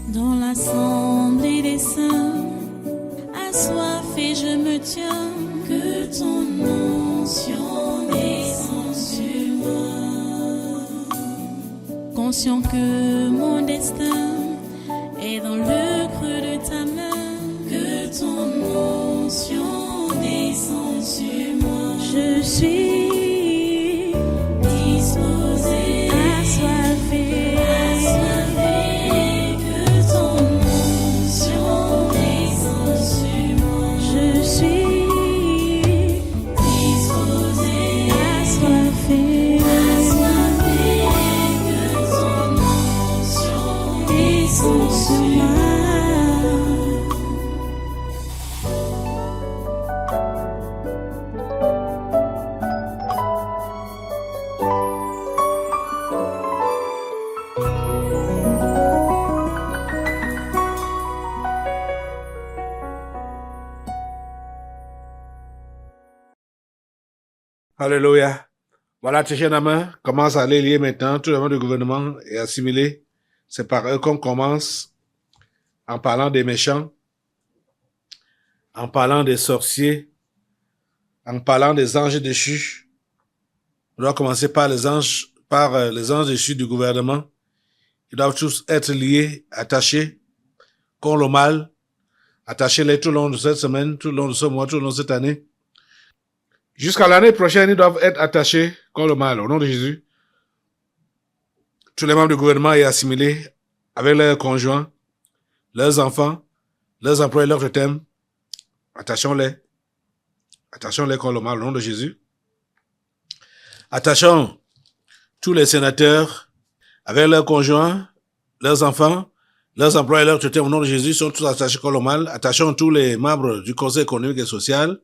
Dans l'assemblée des saints, assoiffé je me tiens, que ton onction descende sur moi. Conscient que mon destin est dans le creux de ta main, que ton onction descende sur moi. Je suis disposé, assoiffé, que ton onction descende sur moi. Je suis disposé, assoiffé, que ton onction descende sur moi. Alléluia. Voilà, tes chers amis, commence à les lier maintenant. Tout le monde du gouvernement est assimilé. C'est par eux qu'on commence en parlant des méchants, en parlant des sorciers, en parlant des anges déchus. On doit commencer par les anges déchus du gouvernement. Ils doivent tous être liés, attachés, contre le mal, attachés tout le long de cette semaine, tout le long de ce mois, tout le long de cette année. Jusqu'à l'année prochaine, ils doivent être attachés contre le mal, au nom de Jésus. Tous les membres du gouvernement sont assimilés avec leurs conjoints, leurs enfants, leurs employés, leurs totems. Attachons-les. Attachons-les contre le mal, au nom de Jésus. Attachons tous les sénateurs avec leurs conjoints, leurs enfants, leurs employés, leurs totems, au nom de Jésus, sont tous attachés contre le mal. Attachons tous les membres du Conseil économique et social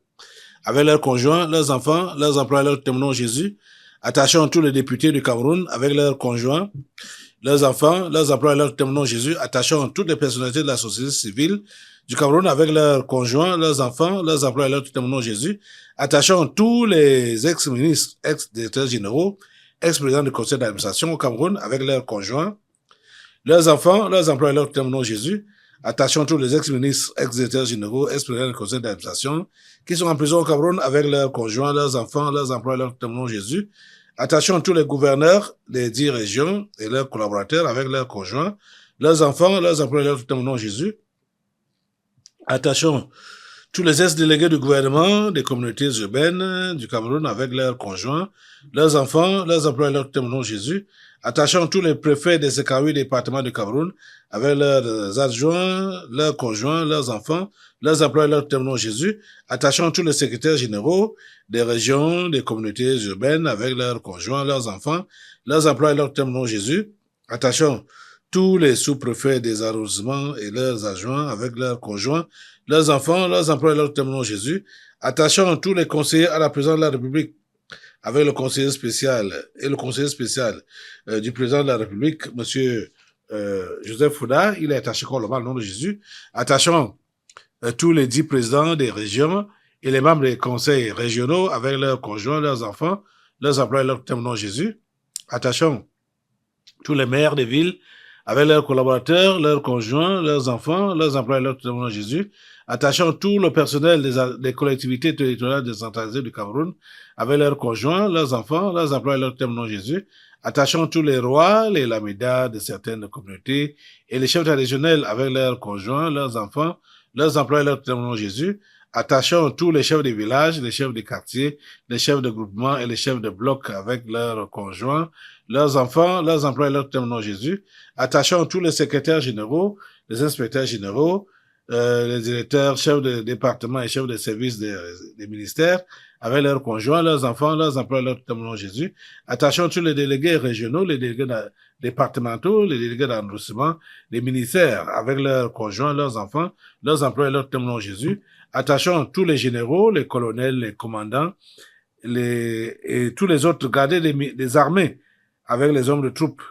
avec leurs conjoints, leurs enfants, leurs employés, leurs témoins Jésus. Attachons tous les députés du Cameroun avec leurs conjoints, leurs enfants, leurs employés, leurs témoins Jésus. Attachons toutes les personnalités de la société civile du Cameroun avec leurs conjoints, leurs enfants, leurs employés, leurs témoins Jésus. Attachons tous les ex-ministres, ex-directeurs généraux, ex-présidents du conseil d'administration au Cameroun avec leurs conjoints, leurs enfants, leurs employés, leurs témoins Jésus. Attachons tous les ex-ministres, ex-directeurs généraux, ex-présidents du conseil d'administration qui sont en prison au Cameroun avec leurs conjoints, leurs enfants, leurs employés, leurs témoins Jésus. Attachons tous les gouverneurs des 10 régions et leurs collaborateurs avec leurs conjoints, leurs enfants, leurs employés, leurs témoins Jésus. Attachons tous les ex-délégués du gouvernement des communautés urbaines du Cameroun avec leurs conjoints, leurs enfants, leurs employés, leurs témoins Jésus. Attachons tous les préfets des 58 départements du Cameroun avec leurs adjoints, leurs conjoints, leurs enfants, leurs employés, leurs témoins Jésus. Attachons tous les secrétaires généraux des régions, des communautés urbaines avec leurs conjoints, leurs enfants, leurs employés, leurs témoins Jésus. Attachons tous les sous-préfets des arrondissements et leurs adjoints avec leurs conjoints, leurs enfants, leurs employés, leurs témoins Jésus. Attachons tous les conseillers à la présidence de la République avec le conseiller spécial et le conseiller spécial du président de la République, monsieur Joseph Fouda. Il est attaché contre le mal, au nom de Jésus. Attachons tous les 10 présidents des régions et les membres des conseils régionaux avec leurs conjoints, leurs enfants, leurs employés, leurs témoins Jésus. Attachons tous les maires des villes avec leurs collaborateurs, leurs conjoints, leurs enfants, leurs employés, leurs témoins Jésus. Attachons tout le personnel des collectivités territoriales décentralisées du Cameroun avec leurs conjoints, leurs enfants, leurs employés, leurs témoins Jésus. Attachons tous les rois, les lamidas de certaines communautés et les chefs traditionnels avec leurs conjoints, leurs enfants, leurs employés, leurs témoins Jésus. Attachons tous les chefs des villages, les chefs des quartiers, les chefs de groupement et les chefs de bloc avec leurs conjoints, leurs enfants, leurs employés, leurs témoins Jésus. Attachons tous les secrétaires généraux, les inspecteurs généraux, les directeurs, chefs de département et chefs de services des ministères, avec leurs conjoints, leurs enfants, leurs employés, leurs témoins Jésus. Attachons tous les délégués régionaux, les délégués départementaux, les délégués d'arrondissement, les ministères, avec leurs conjoints, leurs enfants, leurs employés, leurs témoins Jésus. Attachons tous les généraux, les colonels, les commandants, et tous les autres gradés des armées, avec les hommes de troupes,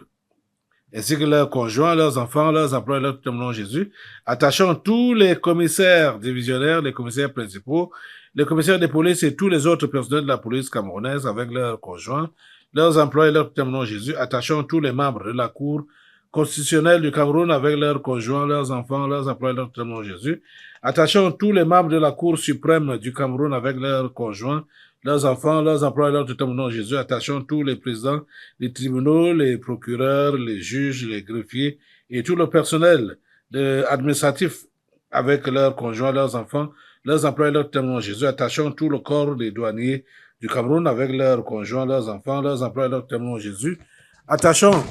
ainsi que leurs conjoints, leurs enfants, leurs employés, leurs témoins Jésus. Attachons tous les commissaires divisionnaires, les commissaires principaux, les commissaires de police et tous les autres personnels de la police camerounaise avec leurs conjoints, leurs employés, leurs témoins Jésus. Attachons tous les membres de la Cour constitutionnels du Cameroun avec leurs conjoints, leurs enfants, leurs employés, leurs témoins Jésus. Attachons tous les membres de la Cour suprême du Cameroun avec leurs conjoints, leurs enfants, leurs employés, leurs témoins Jésus. Attachons tous les présidents des tribunaux, les procureurs, les juges, les greffiers et tout le personnel administratif avec leurs conjoints, leurs enfants, leurs employés, leurs témoins Jésus. Attachons tout le corps des douaniers du Cameroun avec leurs conjoints, leurs enfants, leurs employés, leurs témoins Jésus. Attachons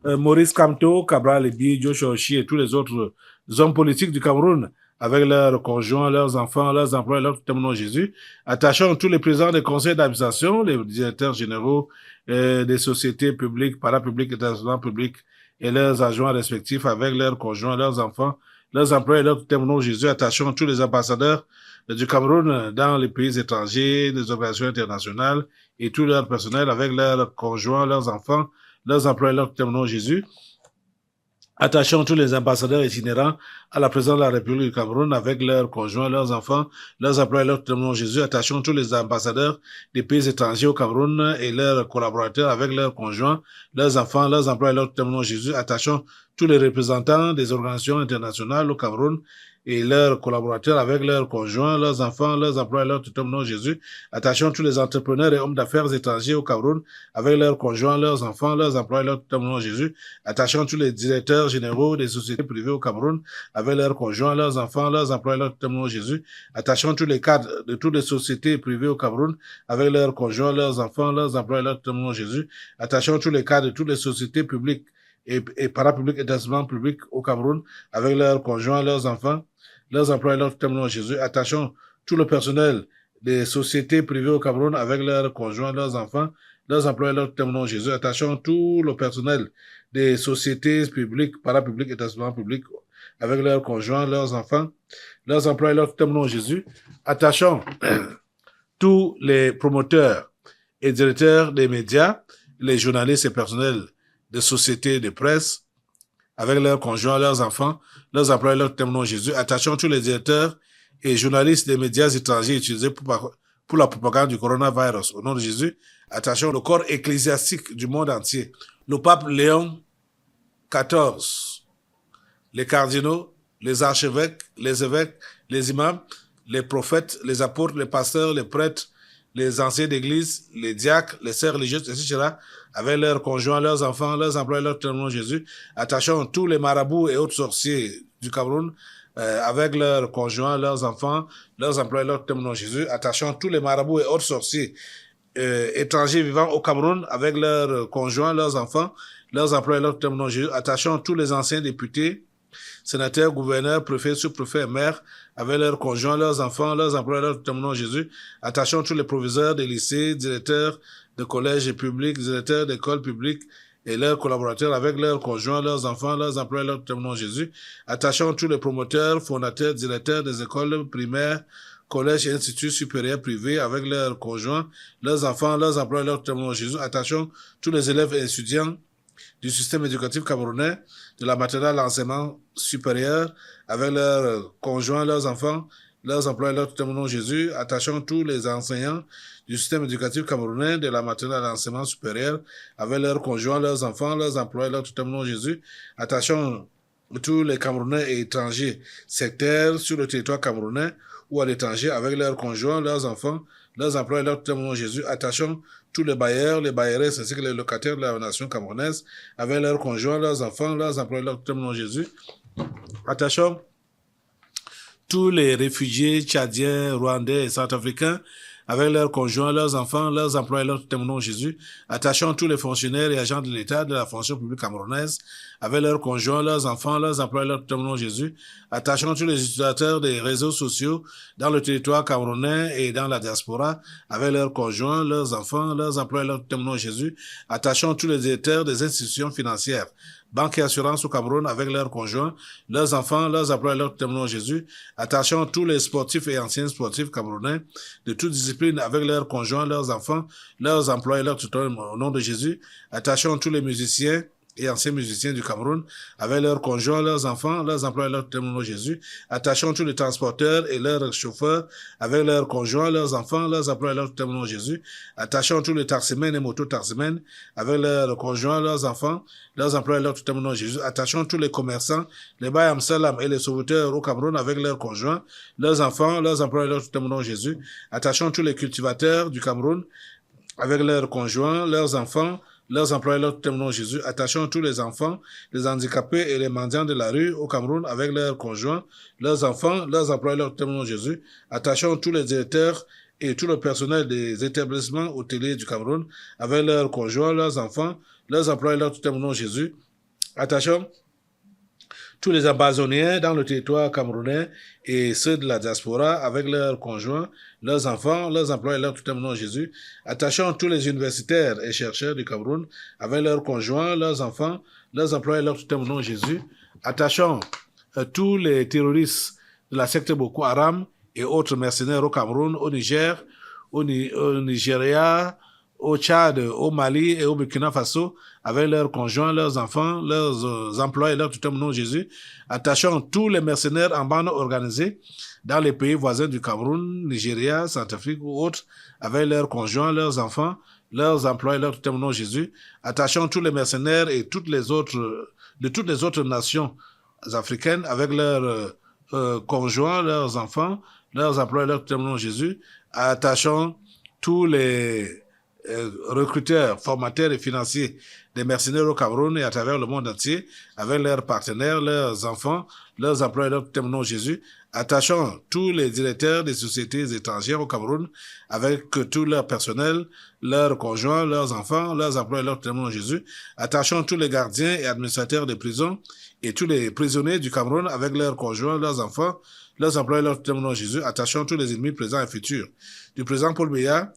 Maurice Kamto, Cabral Ebi, Joshua Oshie et tous les autres hommes politiques du Cameroun avec leurs conjoints, leurs enfants, leurs employés, leurs témoins Jésus. Attachons tous les présidents des conseils d'administration, les directeurs généraux des sociétés publiques, parapubliques, établissements publics et leurs adjoints respectifs avec leurs conjoints, leurs enfants, leurs employés, leurs témoins Jésus. Attachons tous les ambassadeurs du Cameroun dans les pays étrangers, les organisations internationales et tout leur personnel avec leurs conjoints, leurs enfants, leurs employés, leurs témoins Jésus. Attachons tous les ambassadeurs itinérants à la présidence de la République du Cameroun avec leurs conjoints, leurs enfants, leurs employés, leurs témoins Jésus. Attachons tous les ambassadeurs des pays étrangers au Cameroun et leurs collaborateurs avec leurs conjoints, leurs enfants, leurs employés, leurs témoins Jésus. Attachons tous les représentants des organisations internationales au Cameroun et leurs collaborateurs avec leurs conjoints, leurs enfants, leurs employés, leurs témoins Jésus. Attachons tous les entrepreneurs et hommes d'affaires étrangers au Cameroun avec leurs conjoints, leurs enfants, leurs employés, leurs témoins Jésus. Attachons tous les directeurs généraux des sociétés privées au Cameroun avec leurs conjoints, leurs enfants, leurs employés, leurs témoins Jésus. Attachons tous les cadres de toutes les sociétés privées au Cameroun avec leurs conjoints, leurs enfants, leurs employés, leurs témoins Jésus. Attachons tous les cadres de toutes les sociétés publiques et parapubliques et établissements publics au Cameroun avec leurs conjoints, leurs enfants, leurs employés, leurs témoins Jésus. Attachons tout le personnel des sociétés privées au Cameroun avec leurs conjoints, leurs enfants, leurs employés, leurs témoins Jésus. Attachons tout le personnel des sociétés publiques, parapubliques et établissements publics avec leurs conjoints, leurs enfants, leurs employés, leurs témoins Jésus. Attachons tous les promoteurs et directeurs des médias, les journalistes et personnels des sociétés de presse, avec leurs conjoints, leurs enfants, leurs employés, leurs témoins Jésus. Attachons tous les directeurs et journalistes des médias étrangers utilisés pour la propagande du coronavirus. Au nom de Jésus, attachons le corps ecclésiastique du monde entier. Le pape Léon XIV, les cardinaux, les archevêques, les évêques, les imams, les prophètes, les apôtres, les pasteurs, les prêtres, les anciens d'église, les diacres, les sœurs religieuses, etc., avec leurs conjoints, leurs enfants, leurs employés, leurs témoins Jésus. Attachons tous les marabouts et autres sorciers du Cameroun avec leurs conjoints, leurs enfants, leurs employés, leurs témoins Jésus. Attachons tous les marabouts et autres sorciers étrangers vivant au Cameroun avec leurs conjoints, leurs enfants, leurs employés, leurs témoins Jésus. Attachons tous les anciens députés, sénateurs, gouverneurs, préfets, sous-préfets et maires, avec leurs conjoints, leurs enfants, leurs employés, leurs témoins Jésus. Attachons tous les proviseurs des lycées, directeurs de collèges publics, directeurs d'écoles publiques et leurs collaborateurs avec leurs conjoints, leurs enfants, leurs employés, leurs témoins Jésus. Attachons tous les promoteurs, fondateurs, directeurs des écoles primaires, collèges et instituts supérieurs privés avec leurs conjoints, leurs enfants, leurs employés, leurs témoins Jésus. Attachons tous les élèves et étudiants du système éducatif camerounais, de la maternelle à l'enseignement supérieur, avec leurs conjoints, leurs enfants, leurs employés, leurs témoins Jésus. Attachons tous les enseignants du système éducatif camerounais, de la maternelle à l'enseignement supérieur, avec leurs conjoints, leurs enfants, leurs employés, leurs témoins Jésus. Attachons tous les Camerounais et étrangers sectaires sur le territoire camerounais ou à l'étranger, avec leurs conjoints, leurs enfants, leurs employés, leurs témoins Jésus. Attachons tous les bailleurs, les bailleresses ainsi que les locataires de la nation camerounaise, avec leurs conjoints, leurs enfants, leurs employés, leurs témoins Jésus. Attachons tous les réfugiés tchadiens, rwandais et centrafricains, avec leurs conjoints, leurs enfants, leurs employés, leurs témoins Jésus. Attachons tous les fonctionnaires et agents de l'État de la fonction publique camerounaise, avec leurs conjoints, leurs enfants, leurs employés, leurs témoins Jésus. Attachons tous les utilisateurs des réseaux sociaux dans le territoire camerounais et dans la diaspora, avec leurs conjoints, leurs enfants, leurs employés, leurs témoins Jésus. Attachons tous les directeurs des institutions financières, banque et assurance au Cameroun avec leurs conjoints, leurs enfants, leurs employés, leurs témoins Jésus. Attachons tous les sportifs et anciens sportifs camerounais de toutes disciplines avec leurs conjoints, leurs enfants, leurs employés, leurs tuteurs au nom de Jésus. Attachons tous les musiciens et anciens musiciens du Cameroun, avec leurs conjoints, leurs enfants, leurs employés, leurs témoins Jésus. Attachons tous les transporteurs et leurs chauffeurs, avec leurs conjoints, leurs enfants, leurs employés, leurs témoins Jésus. Attachons tous les taximens et moto-taximens, avec leurs conjoints, leurs enfants, leurs employés, leurs témoins Jésus. Attachons tous les commerçants, les Bayam Salam et les sauveteurs au Cameroun, avec leurs conjoints, leurs enfants, leurs employés, leurs témoins Jésus. Attachons tous les cultivateurs du Cameroun, avec leurs conjoints, leurs enfants, leurs employés, leurs témoins Jésus. Attachons tous les enfants, les handicapés et les mendiants de la rue au Cameroun avec leurs conjoints, leurs enfants, leurs employés, leurs témoins Jésus. Attachons tous les directeurs et tout le personnel des établissements hôteliers du Cameroun avec leurs conjoints, leurs enfants, leurs employés, leurs témoins Jésus. Attachons tous les ambazoniens dans le territoire camerounais et ceux de la diaspora avec leurs conjoints, leurs enfants, leurs employés, leurs témoins Jésus. Attachons tous les universitaires et chercheurs du Cameroun avec leurs conjoints, leurs enfants, leurs employés, leurs témoins Jésus. Attachons tous les terroristes de la secte Boko Haram et autres mercenaires au Cameroun, au Niger, au Nigeria, au Tchad, au Mali et au Burkina Faso, avec leurs conjoints, leurs enfants, leurs employés, leurs témoins Jésus. Attachons tous les mercenaires en bande organisée dans les pays voisins du Cameroun, Nigeria, Centrafrique ou autres, avec leurs conjoints, leurs enfants, leurs employés, leurs témoins Jésus. Attachons tous les mercenaires et de toutes les autres nations africaines avec leurs conjoints, leurs enfants, leurs employés, leurs témoins Jésus. Attachons tous les recruteurs, formateurs et financiers des mercenaires au Cameroun et à travers le monde entier, avec leurs partenaires, leurs enfants, leurs employés, leurs témoins Jésus. Attachons tous les directeurs des sociétés étrangères au Cameroun, avec tout leur personnel, leurs conjoints, leurs enfants, leurs employés, leurs témoins Jésus. Attachons tous les gardiens et administrateurs des prisons et tous les prisonniers du Cameroun, avec leurs conjoints, leurs enfants, leurs employés, leurs témoins Jésus. Attachons tous les ennemis présents et futurs du président Paul Biya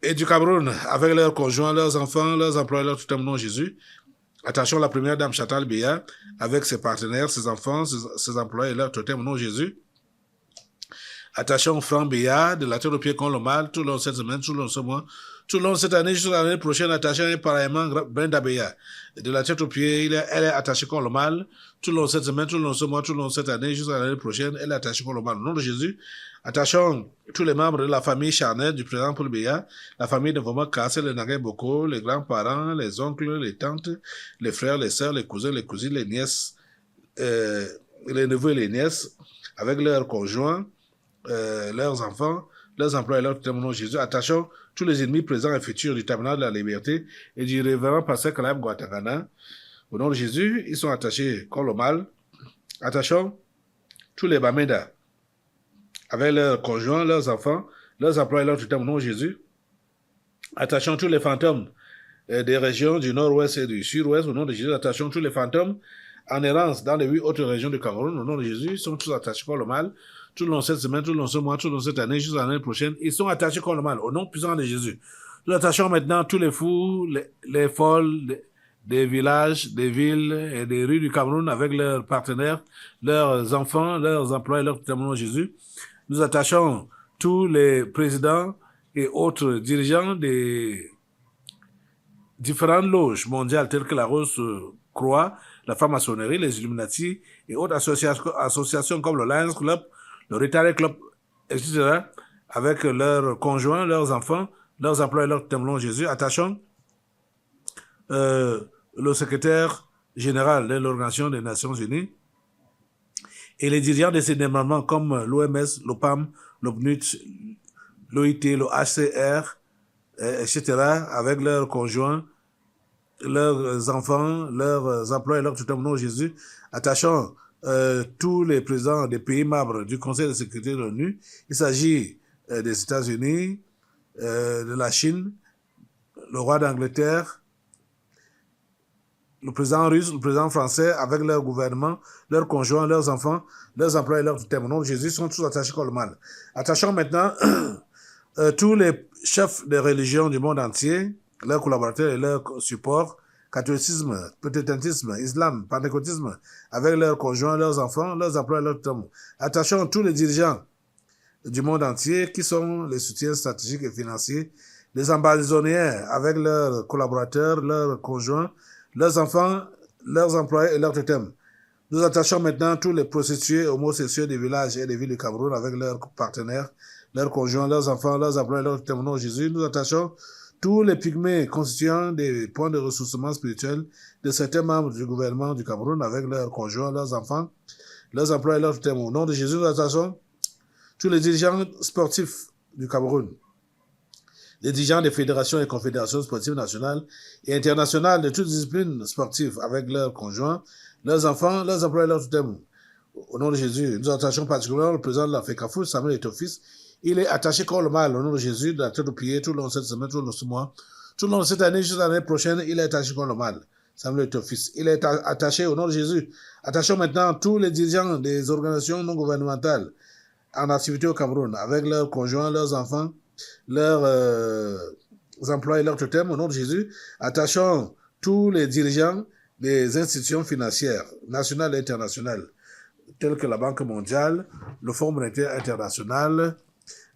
et du Cameroun, avec leurs conjoints, leurs enfants, leurs employés, leurs témoins Jésus. Attachons la première dame Chantal Biya, avec ses partenaires, ses enfants, ses employés, leurs témoins Jésus. Attachons Franck Biya, de la terre au pied contre le mal, tout le long de cette semaine, tout le long de ce mois, tout le long de cette année, jusqu'à l'année prochaine. Attachons pareillement Brenda Biya, de la tête au pied, elle est attachée contre le mal, tout le long de cette semaine, tout le long de ce mois, tout le long de cette année, jusqu'à l'année prochaine, elle est attachée contre le mal. Au nom de Jésus, attachons tous les membres de la famille charnelle du président Paul Biya, la famille de Voma Kasse, les Nagay Boko, les grands-parents, les oncles, les tantes, les frères, les sœurs, les cousins, les cousines, les nièces, les neveux et les nièces, avec leurs conjoints, leurs enfants, leurs employés, leurs témoins Jésus. Attachons tous les ennemis présents et futurs du tabernacle de la liberté et du révérend pasteur Caleb Guatagana. Au nom de Jésus, ils sont attachés contre le mal. Attachons tous les Bamenda, avec leurs conjoints, leurs enfants, leurs employés, leurs tuteurs, au nom de Jésus. Attachons tous les fantômes des régions du nord-ouest et du sud-ouest, au nom de Jésus. Attachons tous les fantômes en errance dans les 8 autres régions du Cameroun, au nom de Jésus. Ils sont tous attachés contre le mal, tout le long de cette semaine, tout le long de ce mois, tout le long de cette année, jusqu'à l'année prochaine. Ils sont attachés contre le mal, au nom puissant de Jésus. Nous attachons maintenant tous les fous, les folles des villages, des villes et des rues du Cameroun avec leurs partenaires, leurs enfants, leurs employés, leurs témoins Jésus. Nous attachons tous les présidents et autres dirigeants des différentes loges mondiales telles que la Rose-Croix, la franc-maçonnerie, les Illuminati et autres associations comme le Lions Club, le Rotary Club, etc., avec leurs conjoints, leurs enfants, leurs employés, leurs témoins Jésus. Attachons le secrétaire général de l'Organisation des Nations Unies et les dirigeants de ces départements comme l'OMS, l'OPAM, l'OPNUT, l'OIT, le HCR, etc., avec leurs conjoints, leurs enfants, leurs employés, leurs tuteurs, au nom de Jésus. Attachons tous les présidents des pays membres du Conseil de sécurité de l'ONU. Il s'agit des États-Unis, de la Chine, le roi d'Angleterre, le président russe, le président français, avec leur gouvernement, leurs conjoints, leurs enfants, leurs employés, leurs tuteurs, au nom de Jésus, sont tous attachés contre le mal. Attachons maintenant tous les chefs des religions du monde entier, leurs collaborateurs et leurs supports, catholicisme, protestantisme, islam, pentecôtisme, avec leurs conjoints, leurs enfants, leurs employés, leurs tuteurs. Attachons tous les dirigeants du monde entier qui sont les soutiens stratégiques et financiers, les ambassadeurs avec leurs collaborateurs, leurs conjoints, leurs enfants, leurs employés et leurs totems. Nous attachons maintenant tous les prostituées homosexuels des villages et des villes du Cameroun avec leurs partenaires, leurs conjoints, leurs enfants, leurs employés, leurs totems. Au nom de Jésus, nous attachons tous les pygmées constituant des points de ressourcement spirituel de certains membres du gouvernement du Cameroun avec leurs conjoints, leurs enfants, leurs employés, leurs totems. Au nom de Jésus, nous attachons tous les dirigeants sportifs du Cameroun, les dirigeants des fédérations et confédérations sportives nationales et internationales de toutes disciplines sportives avec leurs conjoints, leurs enfants, leurs employés, leurs totems. Au nom de Jésus, nous attachons particulièrement le président de la FECAFOOT, Samuel Eto'o-Fils. Il est attaché comme le mal au nom de Jésus, de la tête aux pieds, tout le long de cette semaine, tout le long de ce mois, tout le long de cette année, jusqu'à l'année prochaine, il est attaché comme le mal. Samuel Eto'o-Fils. Il est attaché au nom de Jésus. Attachons maintenant tous les dirigeants des organisations non gouvernementales en activité au Cameroun, avec leurs conjoints, leurs enfants, leurs employés, leurs totems, au nom de Jésus. Attachons tous les dirigeants des institutions financières, nationales et internationales, telles que la Banque mondiale, le Fonds monétaire international,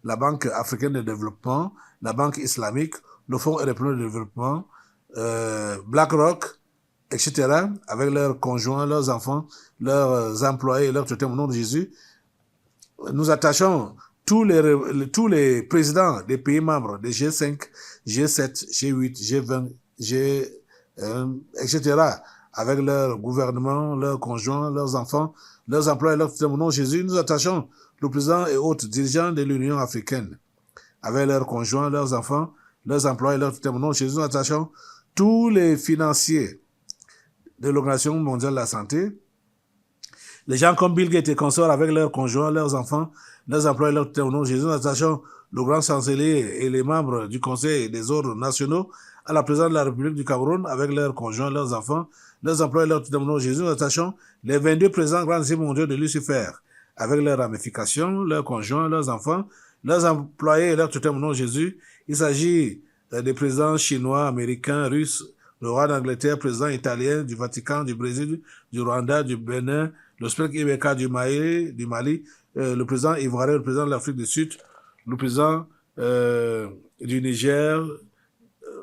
la Banque africaine de développement, la Banque islamique, le Fonds européen de développement, BlackRock, etc., avec leurs conjoints, leurs enfants, leurs employés et leurs totems, au nom de Jésus. Nous attachons tous les présidents des pays membres des G5, G7, G8, G20, etc., avec leurs gouvernements, leurs conjoints, leurs enfants, leurs employés, leurs totems. Au nom de Jésus, nous attachons le président et autres dirigeants de l'Union africaine, avec leurs conjoints, leurs enfants, leurs employés, leurs totems. Au nom de Jésus, nous attachons tous les financiers de l'Organisation mondiale de la santé, les gens comme Bill Gates et consorts avec leurs conjoints, leurs enfants, leurs employés, leurs totems. Au nom de Jésus, nous attachons le grand chancelier et les membres du Conseil des ordres nationaux à la présidence de la République du Cameroun avec leurs conjoints, leurs enfants, leurs employés, leurs totems. Au nom de Jésus, nous attachons les 22 présidents grands équipes mondiaux de Lucifer avec leurs ramifications, leurs conjoints, leurs enfants, leurs employés et leurs totems. Au nom de Jésus, il s'agit des présidents chinois, américains, russes, le roi d'Angleterre, président italien, du Vatican, du Brésil, du Rwanda, du Bénin, le Spek Ibeka du Mali, le président ivoirien, le président de l'Afrique du Sud, le président du Niger,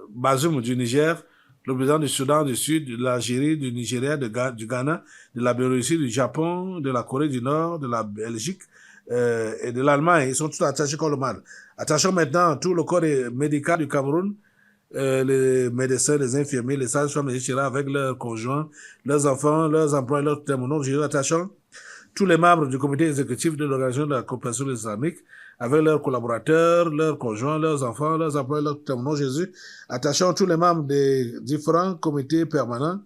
Bazoum du Niger, le président du Soudan du Sud, de l'Algérie, du Nigeria, du Ghana, de la Biélorussie, du Japon, de la Corée du Nord, de la Belgique et de l'Allemagne. Ils sont tous attachés comme le mal. Attachons maintenant tout le corps médical du Cameroun, les médecins, les infirmiers, les sages-femmes, etc., avec leurs conjoints, leurs enfants, leurs employés, leurs totems. Au nom de Jésus, attachons tous les membres du comité exécutif de l'Organisation de la coopération islamique, avec leurs collaborateurs, leurs conjoints, leurs enfants, leurs employés, leurs totems. Au nom de Jésus, attachons tous les membres des différents comités permanents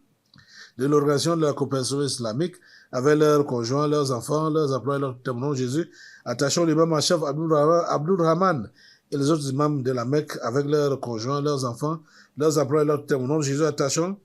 de l'Organisation de la coopération islamique, avec leurs conjoints, leurs enfants, leurs employés, leurs totems. Au nom de Jésus, attachons l'imam en chef Abdul Rahman et les autres imams de la Mecque avec leurs conjoints, leurs enfants, leurs employés, leurs totems. Au nom de Jésus, attachons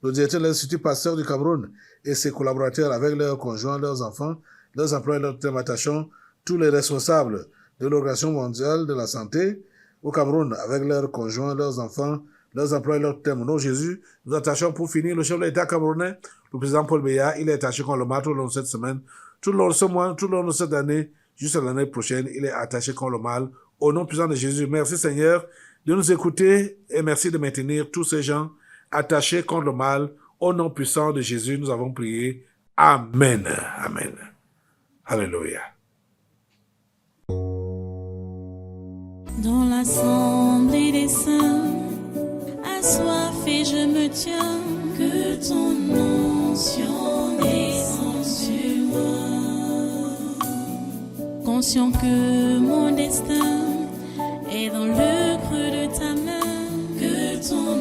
le directeur de l'Institut Pasteur du Cameroun et ses collaborateurs avec leurs conjoints, leurs enfants, leurs employés, leurs totems. Attachons tous les responsables de l'Organisation mondiale de la santé au Cameroun avec leurs conjoints, leurs enfants, leurs employés, leurs totems. Au nom de Jésus, nous attachons pour finir le chef de l'État camerounais, le président Paul Biya. Il est attaché comme le mal tout le long de cette semaine, tout le long de ce mois, tout le long de cette année, jusqu'à l'année prochaine. Il est attaché comme le mal. Au nom puissant de Jésus, merci Seigneur de nous écouter et merci de maintenir tous ces gens attachés contre le mal. Au nom puissant de Jésus, nous avons prié. Amen. Amen. Alléluia. Dans l'assemblée des saints, assoiffé je me tiens, que ton onction descende sur moi. Conscient que mon destin est dans le creux de ta main, que ton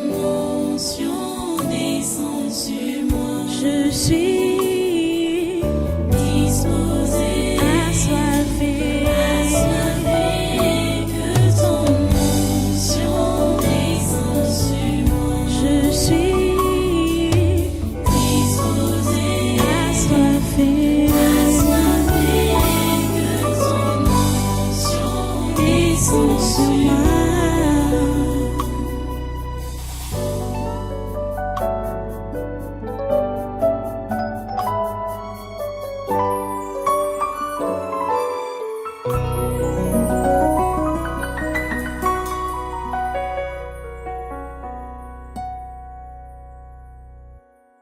onction descende sur moi. Je suis disposé, assoiffé, que ton onction descende sur moi. Je suis disposé, assoiffé, que ton onction descende sur moi.